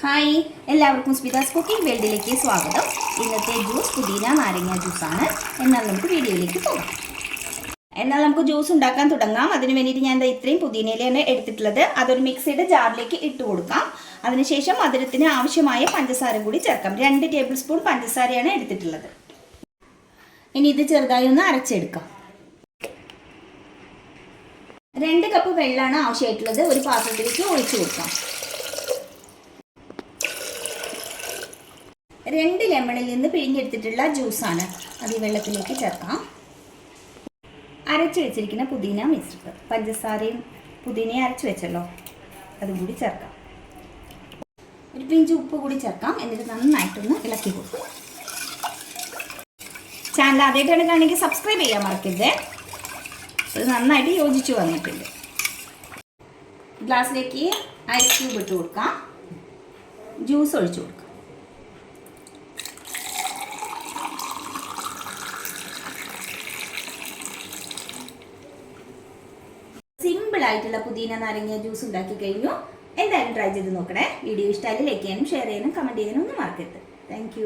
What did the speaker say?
Hi, എല്ലാവർക്കും സ്മിതാസ് cooking വേൾഡിലേക്ക് സ്വാഗതം. ഇന്നത്തെ ജ്യൂസ് പുതിന നാരങ്ങ ജ്യൂസാണ്. എന്നാൽ നമുക്ക് വീഡിയോയിലേക്ക് പോകാം. എന്നാൽ നമുക്ക് ജ്യൂസ് ഉണ്ടാക്കാൻ തുടങ്ങാം. അതിന് വേണ്ടിയിട്ട് ഞാൻ ഇത്രയും പുതിനയിലാണ് എടുത്തിട്ടുള്ളത്. അതൊരു മിക്സിയുടെ ജാറിലേക്ക് ഇട്ട് കൊടുക്കാം. അതിനുശേഷം മധുരത്തിന് ആവശ്യമായ പഞ്ചസാര കൂടി ചേർക്കാം. 2 ടേബിൾ സ്പൂൺ പഞ്ചസാരയാണ് എടുത്തിട്ടുള്ളത്. ഇനി ഇത് ചെറുതായി ഒന്ന് അരച്ചെടുക്കാം. 2 കപ്പ് വെള്ളമാണ് ആവശ്യമായിട്ടുള്ളത്. ഒരു പാത്രത്തിലേക്ക് ഒഴിച്ചു കൊടുക്കാം. 2 ലെമണിൽ നിന്ന് പിഴിഞ്ഞെടുത്തിട്ടുള്ള ജ്യൂസാണ്. അത് ഈ വെള്ളത്തിലേക്ക് ചേർക്കാം. അരച്ച് വെച്ചിരിക്കുന്ന പുതിന മിശ്രിതം, പഞ്ചസാരയും പുതിനയും അരച്ച് വെച്ചല്ലോ, അതും കൂടി ചേർക്കാം. ഒരു പിഞ്ച് ഉപ്പ് കൂടി ചേർക്കാം. എന്നിട്ട് നന്നായിട്ടൊന്ന് ഇളക്കി കൊടുക്കും. ചാനൽ ആദ്യമായിട്ടാണ് കാണുമെങ്കിൽ സബ്സ്ക്രൈബ് ചെയ്യാൻ മറക്കരുത്. അത് നന്നായിട്ട് യോജിച്ച് വന്നിട്ടുണ്ട്. ഗ്ലാസ്സിലേക്ക് ഐസ് ക്യൂബ് ഇട്ട് കൊടുക്കാം. ജ്യൂസ് ഒഴിച്ചു കൊടുക്കാം. സിമ്പിൾ ആയിട്ടുള്ള പുതിന നാരങ്ങ ജ്യൂസ് ഉണ്ടാക്കി കഴിഞ്ഞു. എന്തായാലും ട്രൈ ചെയ്ത് നോക്കണേ. വീഡിയോ ഇഷ്ടമായി ലൈക്ക് ചെയ്യാനും ഷെയർ ചെയ്യാനും കമൻറ്റ് ചെയ്യാനും ഒന്നും മറക്കരുത്. താങ്ക്